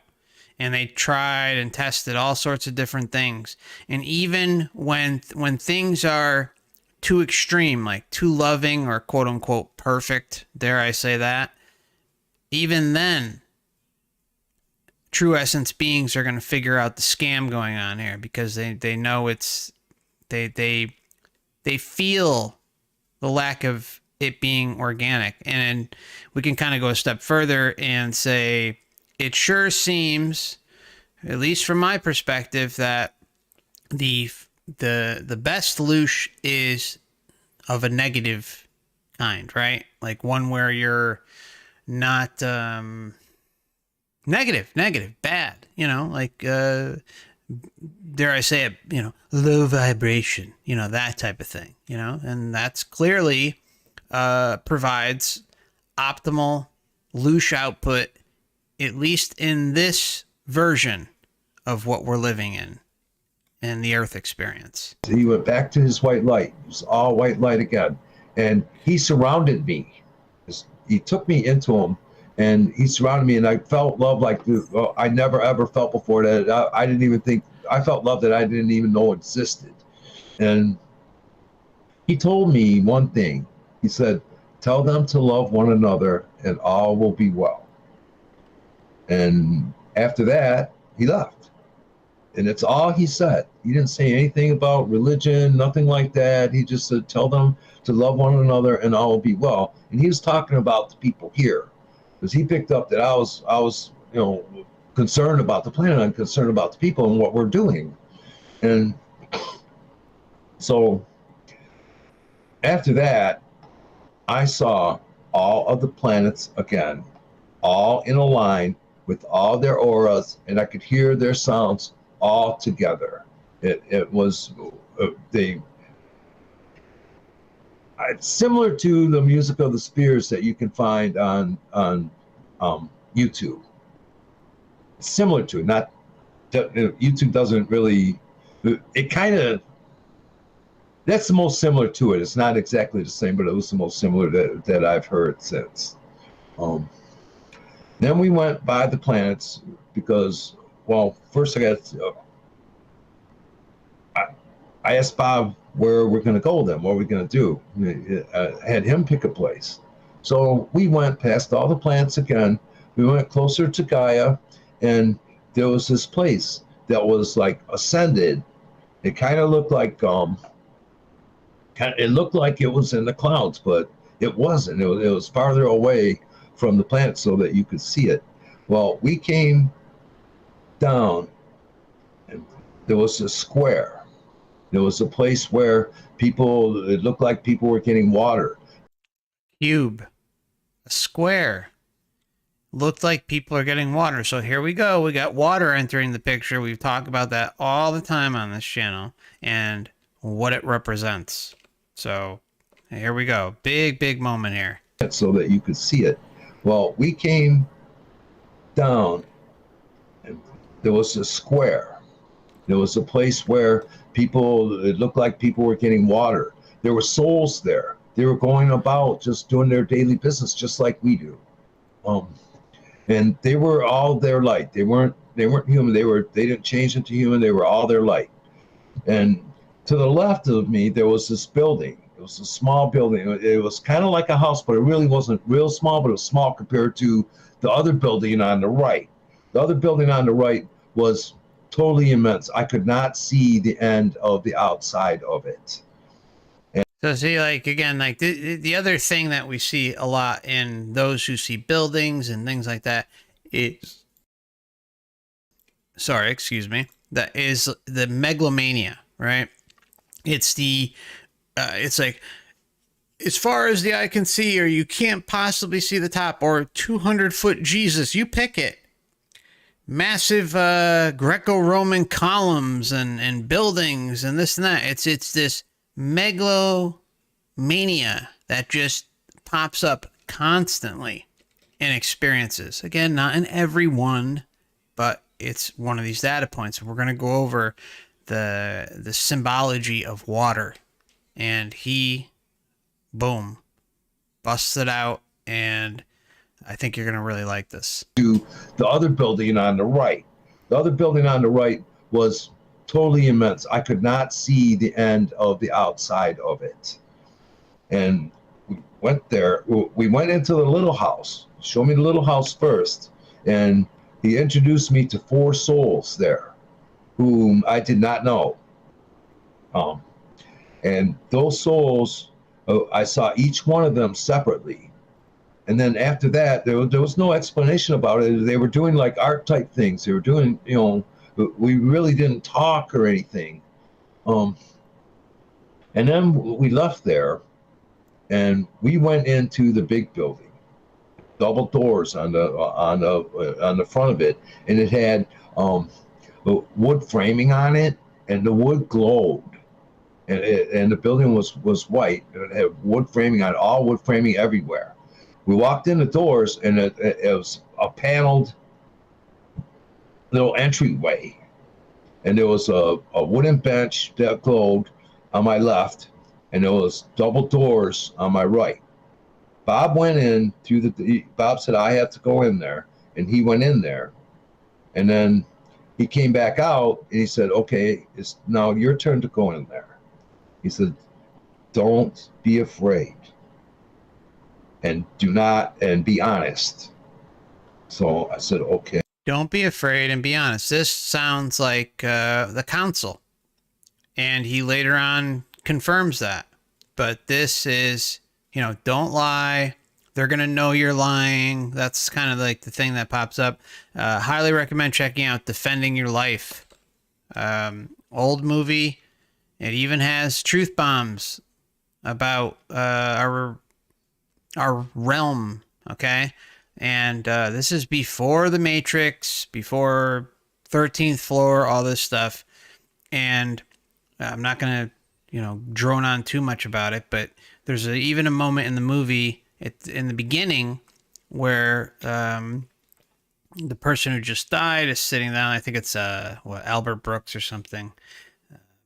and they tried and tested all sorts of different things. And even when things are too extreme, like too loving or quote unquote perfect, dare I say that, even then, true essence beings are going to figure out the scam going on here, because they know they feel the lack of it being organic. And we can kind of go a step further and say it sure seems, at least from my perspective, that the best loosh is of a negative kind, right? Like one where you're not negative, bad, like dare I say it, low vibration, that type of thing, and that's clearly provides optimal loosh output, at least in this version of what we're living in the Earth experience. He went back to his white light. It was all white light again. And he surrounded me. He took me into him, and he surrounded me, and I felt love like I never ever felt before. That I didn't even think, I felt love that I didn't even know existed. And he told me one thing. He said, tell them to love one another and all will be well. And after that, he left. And it's all he said. He didn't say anything about religion, nothing like that. He just said, tell them to love one another and all will be well. And he was talking about the people here, because he picked up that I was concerned about the planet. I'm concerned about the people and what we're doing. And so after that, I saw all of the planets again, all in a line with all their auras, and I could hear their sounds all together. It was similar to the music of the spheres that you can find on YouTube. Similar to it, not YouTube doesn't really. It kind of, that's the most similar to it. It's not exactly the same, but it was the most similar that I've heard since. Then we went by the planets because, well, first I asked Bob where we're going to go then, what we're going to do. I had him pick a place. So we went past all the planets again. We went closer to Gaia, and there was this place that was like ascended. It kind of looked like it looked like it was in the clouds, but it wasn't. It was farther away from the planet so that you could see it. Well, we came down, and there was a square. There was a place where it looked like people were getting water. Cube, a square. Looked like people are getting water. So here we go. We got water entering the picture. We've talked about that all the time on this channel and what it represents. So here we go. Big moment here. So that you could see it. Well, we came down, and there was a square. There was a place where it looked like people were getting water. There were souls there. They were going about just doing their daily business, just like we do. And they were all their light. They weren't human. They didn't change into human. They were all their light. And to the left of me, there was this building. It was a small building. It was kind of like a house, but it really wasn't real small, but it was small compared to the other building on the right. The other building on the right was totally immense. I could not see the end of the outside of it. So see, like, again, like the other thing that we see a lot in those who see buildings and things like that is, that is the megalomania, right? It's it's like, as far as the eye can see, or you can't possibly see the top, or 200-foot Jesus, you pick it. Massive Greco-Roman columns and buildings and this and that. It's this megalomania that just pops up constantly in experiences. Again, not in every one, but it's one of these data points. We're going to go over the symbology of water, and he, boom, busts it out, and I think you're going to really like this. To the other building on the right. The other building on the right was totally immense. I could not see the end of the outside of it. And we went there. We went into the little house. Show me the little house first. And he introduced me to 4 souls there, whom I did not know. And those souls, I saw each one of them separately. And then after that, there was no explanation about it. They were doing like art type things. They were doing, we really didn't talk or anything. And then we left there, and we went into the big building, double doors on the front of it, and it had wood framing on it, and the wood glowed, and the building was white, and it had wood framing on it, all wood framing everywhere. We walked in the doors, and it was a paneled little entryway, and there was a wooden bench that glowed on my left, and there was double doors on my right. Bob went in through Bob said, I have to go in there, and he went in there, and then he came back out, and he said, okay, it's now your turn to go in there. He said, don't be afraid. And be honest. So I said, okay. Don't be afraid and be honest. This sounds like the council. And he later on confirms that. But this is, don't lie. They're going to know you're lying. That's kind of like the thing that pops up. Highly recommend checking out Defending Your Life. Old movie. It even has truth bombs about our realm, okay? And this is before the Matrix, before 13th floor, all this stuff. And I'm not going to, drone on too much about it, but there's even a moment in the movie, in the beginning, where the person who just died is sitting down. I think it's Albert Brooks or something,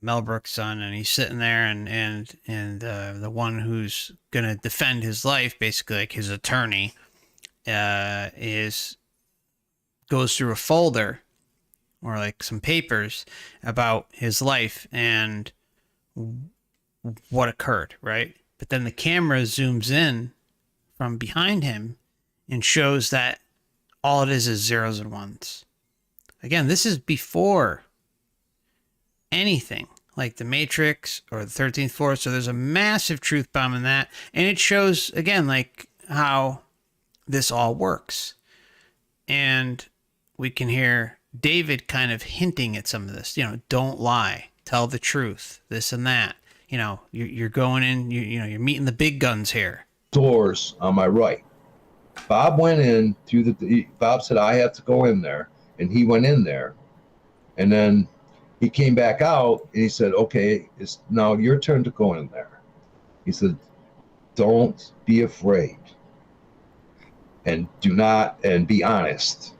Mel Brooks' son, and he's sitting there, and the one who's gonna defend his life, basically like his attorney, goes through a folder or like some papers about his life and what occurred, right? But then the camera zooms in from behind him and shows that all it is zeros and ones. Again, this is before anything like the Matrix or the 13th floor. So there's a massive truth bomb in that. And it shows, again, like how this all works. And we can hear David kind of hinting at some of this, don't lie, tell the truth, this and that. You're going in, you're meeting the big guns here. Doors on my right. Bob went in through Bob said, I have to go in there, and he went in there, and then he came back out, and he said, okay, it's now your turn to go in there. He said, don't be afraid, and be honest.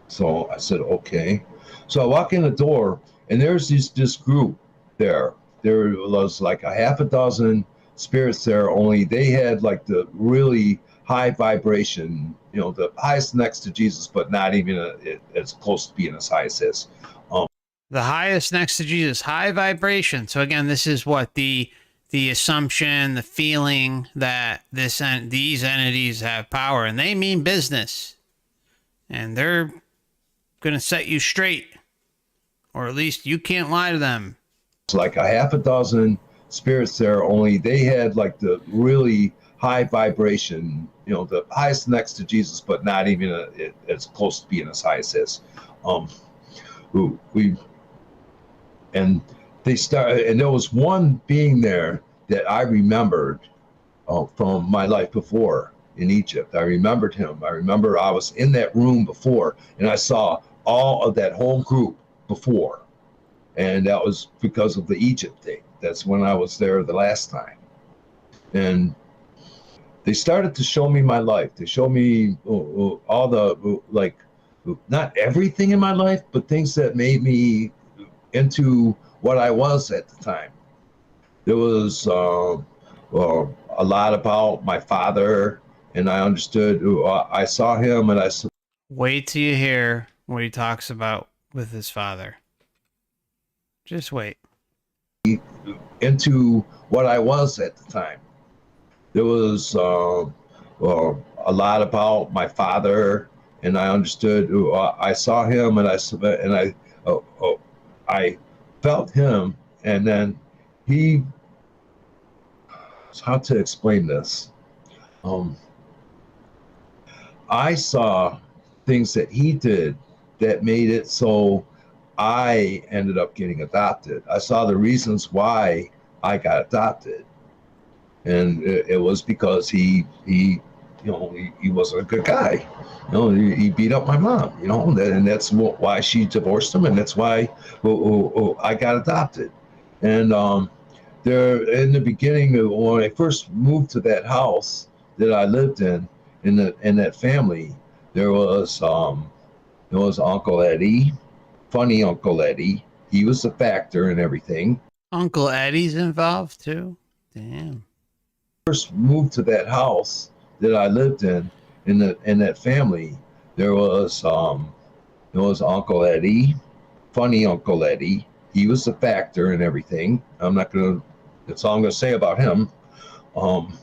So I said, okay. So I walk in the door, and there's this group there. There was like a half a dozen spirits there, only they had like the really high vibration, the highest next to Jesus, but not even as close to being as high as this. The highest next to Jesus, high vibration. So again, this is what the assumption, the feeling that these entities have power, and they mean business, and they're going to set you straight, or at least you can't lie to them. It's like a half a dozen spirits there, only they had like the really high vibration, the highest next to Jesus, but not even as close to being as high as this. And they started, and there was one being there that I remembered from my life before in Egypt. I remembered him. I remember I was in that room before, and I saw all of that whole group before, and that was because of the Egypt thing. That's when I was there the last time. And they started to show me my life. They showed me all the, like, not everything in my life, but things that made me into what I was at the time. There was a lot about my father, and I understood. I saw him, and I said, Wait till you hear what he talks about with his father. Just wait. into what I was at the time. There was a lot about my father, and I understood. I saw him, and I felt him, and then he. How to explain this? I saw things that he did that made it so I ended up getting adopted. I saw the reasons why I got adopted, and it was because he wasn't a good guy. He beat up my mom. And that's why she divorced him, and that's why I got adopted. And there, in the beginning, when I first moved to that house that I lived in that family, there was Uncle Eddie, funny Uncle Eddie. He was a factor in everything. Uncle Eddie's involved too? Damn. First moved to that house that I lived in that family, there was Uncle Eddie, funny Uncle Eddie. He was a factor in everything. That's all I'm gonna say about him. Then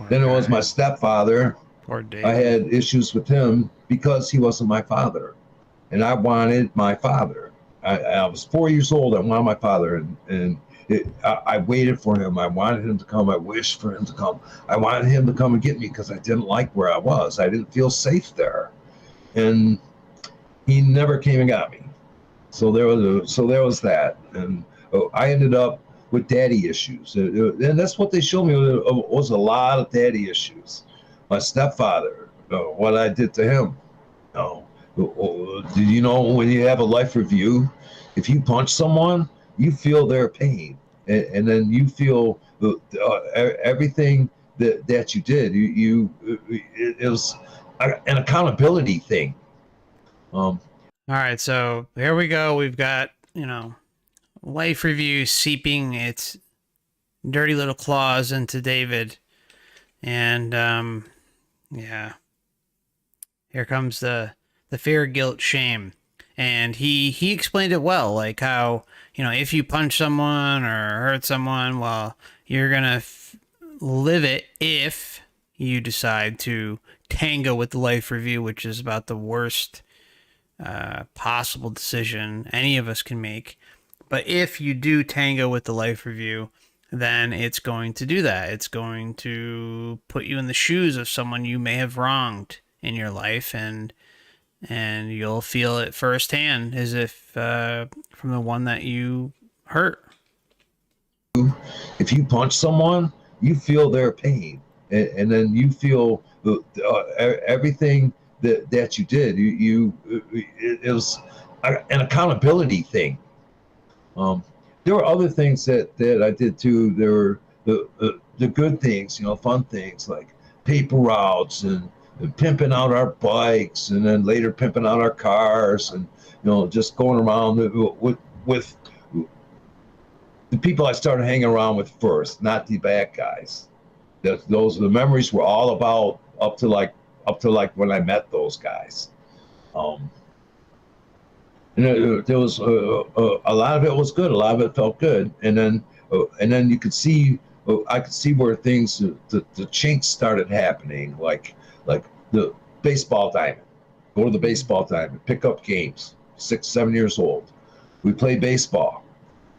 there was my stepfather. Poor Dave. I had issues with him because he wasn't my father, and I wanted my father. I was 4 years old. I wanted my father, and I waited for him. I wanted him to come. I wished for him to come. I wanted him to come and get me because I didn't like where I was. I didn't feel safe there, and he never came and got me. So there was that, and I ended up with daddy issues, and that's what they showed me was a lot of daddy issues. My stepfather, what I did to him. Do you know when you have a life review, if you punch someone, you feel their pain, and then you feel everything that you did. It was an accountability thing. All right, so here we go. We've got, life review seeping its dirty little claws into David. And, yeah. Here comes the fear, guilt, shame. And he explained it well, like how, if you punch someone or hurt someone, well, you're going to live it if you decide to tango with the life review, which is about the worst possible decision any of us can make. But if you do tango with the life review, then it's going to do that. It's going to put you in the shoes of someone you may have wronged in your life, and you'll feel it firsthand as if from the one that you hurt. If you punch someone, you feel their pain, and then you feel everything that you did. It was an accountability thing. There were other things that I did too. There were the good things, fun things like paper routes and pimping out our bikes, and then later pimping out our cars, and just going around with the people I started hanging around with first, not the bad guys. Those the memories were all about up to like when I met those guys. And there was a lot of it was good. A lot of it felt good, and then you could see. I could see where things, the chinks started happening, like the baseball diamond. Go to the baseball diamond, pick up games. 6, 7 years old, we play baseball.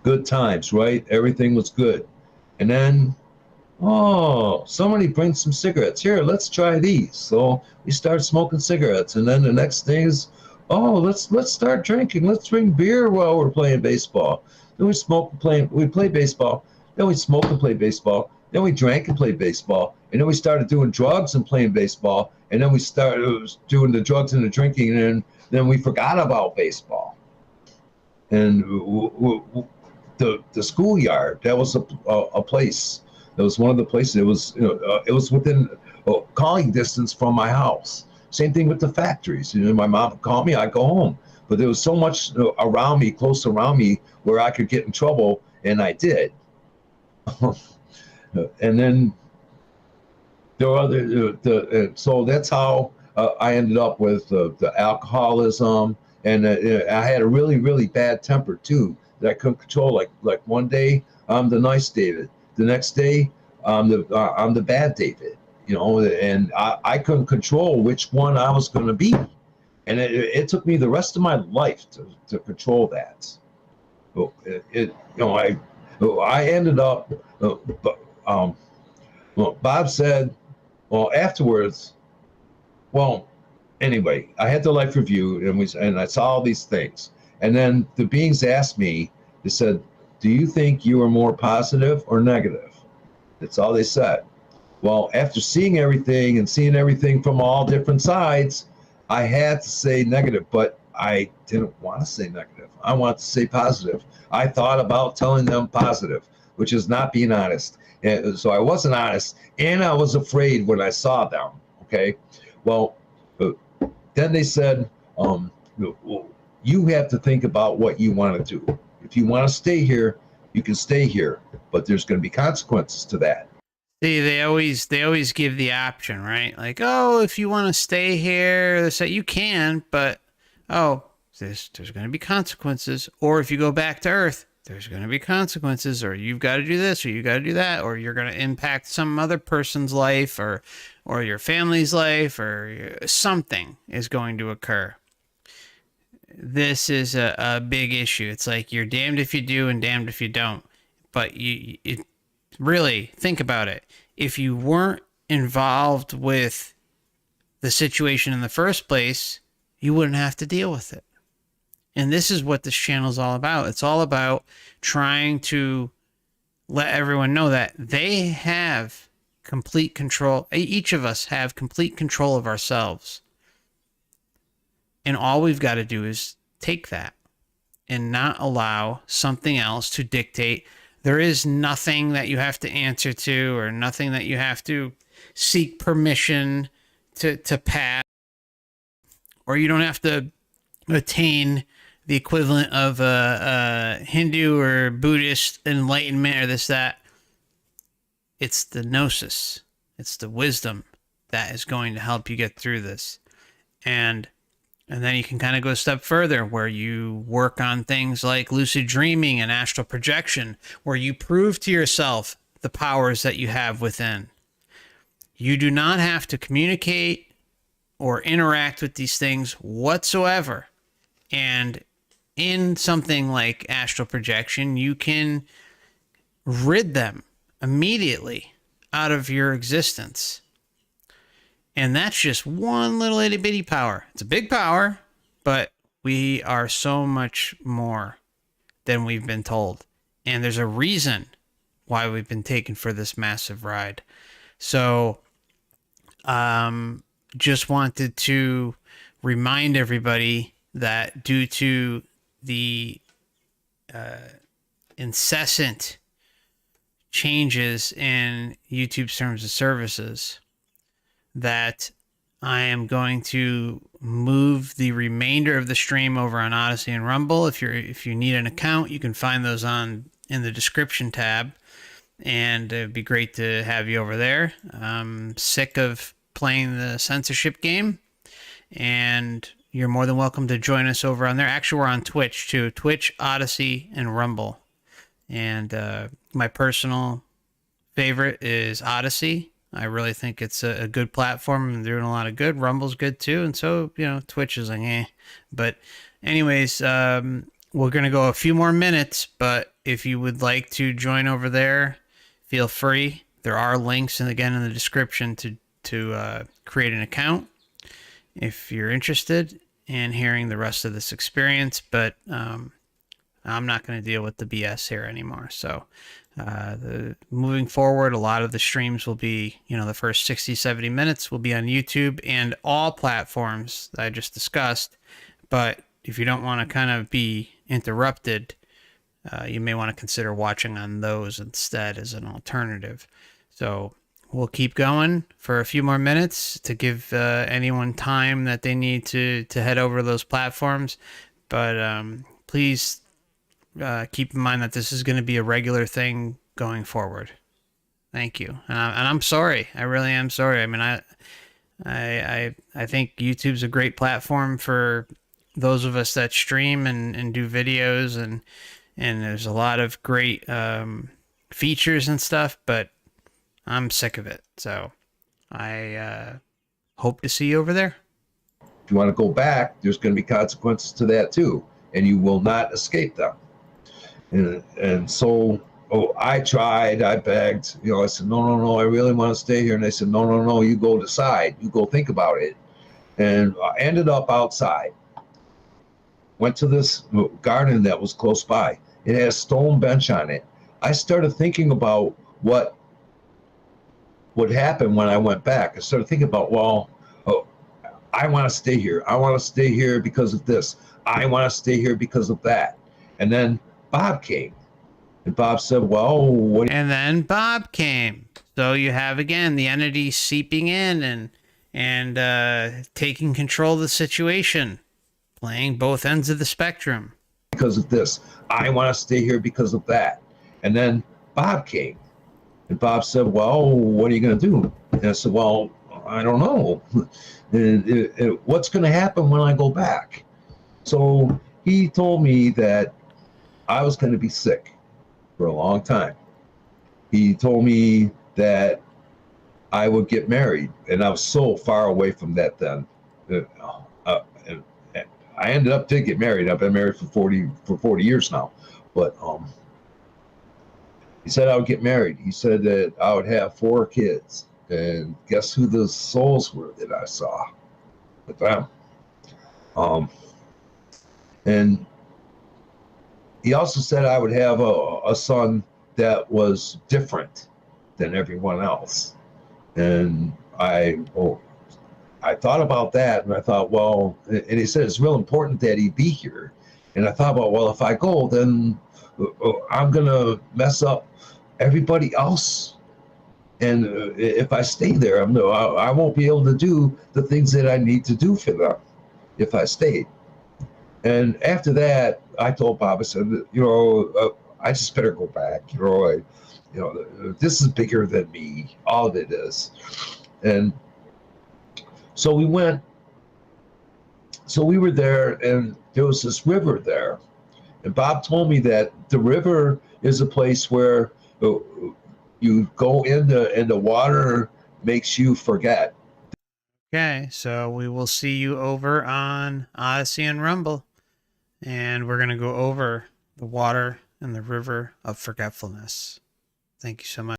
Good times, right? Everything was good, and then somebody brings some cigarettes here. Let's try these. So we start smoking cigarettes, and then the next thing is, let's start drinking. Let's drink beer while we're playing baseball. Then we play baseball. Then we smoke and play baseball. Then we drank and played baseball. And then we started doing drugs and playing baseball. And then we started doing the drugs and the drinking. And then we forgot about baseball. And the schoolyard. That was a place. That was one of the places. It was, it was within calling distance from my house. Same thing with the factories. My mom would call me, I'd go home. But there was so much around me, close around me, where I could get in trouble, and I did. And then there were other, so that's how I ended up with the alcoholism, and I had a really, really bad temper too that I couldn't control. Like one day I'm the nice David, the next day I'm the bad David, and I couldn't control which one I was going to be, and it took me the rest of my life to control that. So I ended up. Well, Bob said, well, afterwards, well, anyway, I had the life review, and I saw all these things, and then the beings asked me. They said, "Do you think you are more positive or negative?" That's all they said. Well, after seeing everything and seeing everything from all different sides, I had to say negative, but I didn't want to say negative. I wanted to say positive. I thought about telling them positive, which is not being honest. And so I wasn't honest, and I was afraid when I saw them. Okay, well, then they said, you have to think about what you want to do. If you want to stay here, you can stay here, but there's going to be consequences to that. See, they always give the option, right? Like, oh, if you want to stay here, they say you can, but there's going to be consequences. Or if you go back to Earth, there's going to be consequences, or you've got to do this, or you got to do that, or you're going to impact some other person's life, or your family's life, or something is going to occur. This is a big issue. It's like you're damned if you do and damned if you don't. But really think about it. If you weren't involved with the situation in the first place, you wouldn't have to deal with it. And this is what this channel is all about. It's all about trying to let everyone know that they have complete control. Each of us have complete control of ourselves. And all we've got to do is take that and not allow something else to dictate. There is nothing that you have to answer to, or nothing that you have to seek permission to pass, or you don't have to attain the equivalent of a Hindu or Buddhist enlightenment or this, that. It's the gnosis. It's the wisdom that is going to help you get through this. And then you can kind of go a step further, where you work on things like lucid dreaming and astral projection, where you prove to yourself the powers that you have within. You do not have to communicate or interact with these things whatsoever. And in something like astral projection, you can rid them immediately out of your existence. And that's just one little itty bitty power. It's a big power, but we are so much more than we've been told. And there's a reason why we've been taken for this massive ride. So, just wanted to remind everybody that due to the incessant changes in YouTube's terms of services, that I am going to move the remainder of the stream over on Odysee and Rumble. If you need an account, you can find those in the description tab, and it'd be great to have you over there. I'm sick of playing the censorship game, and you're more than welcome to join us over on there. Actually, we're on Twitch too. Twitch, Odysee, and Rumble. And my personal favorite is Odysee. I really think it's a good platform and doing a lot of good. Rumble's good too. And so, Twitch is like, eh. But anyways, we're going to go a few more minutes, but if you would like to join over there, feel free. There are links, and again, in the description to create an account if you're interested in hearing the rest of this experience. But I'm not going to deal with the BS here anymore. So moving forward, a lot of the streams will be, the first 60, 70 minutes will be on YouTube and all platforms that I just discussed. But if you don't want to kind of be interrupted you may want to consider watching on those instead as an alternative. So we'll keep going for a few more minutes to give anyone time that they need to head over to those platforms. But please keep in mind that this is going to be a regular thing going forward. Thank you, and I'm sorry. I really am sorry. I mean, I think YouTube's a great platform for those of us that stream and do videos, and there's a lot of great features and stuff, but I'm sick of it. So I hope to see you over there. If you want to go back, there's going to be consequences to that too, and you will not escape them. And so, I tried, I begged, I said, no, I really want to stay here. And they said, no, you go decide, you go think about it. And I ended up outside, went to this garden that was close by. It had a stone bench on it. I started thinking about what would happen when I went back. I started thinking about, I want to stay here. I want to stay here because of this. I want to stay here because of that. And then Bob came. And Bob said, And then Bob came. So you have, again, the entity seeping in and taking control of the situation, playing both ends of the spectrum. Because of this. I want to stay here because of that. And then Bob came. And Bob said, what are you going to do? And I said, I don't know. And what's going to happen when I go back? So he told me that I was going to be sick for a long time. He told me that I would get married, and I was so far away from that then. And I ended up to get married. I've been married for 40 years now. But he said I would get married. He said that I would have 4 kids. And guess who the souls were that I saw with them? And he also said I would have a son that was different than everyone else. And I thought about that, and I thought, and he said it's real important that he be here. And I thought about, if I go, then I'm going to mess up everybody else. And if I stay there, I won't be able to do the things that I need to do for them if I stayed. And after that, I told Bob, I said, I just better go back. This is bigger than me. All of it is. And so we went. So we were there, and there was this river there. And Bob told me that the river is a place where you go in and the water makes you forget. Okay, so we will see you over on Odyssey and Rumble. And we're going to go over the water and the river of forgetfulness. Thank you so much.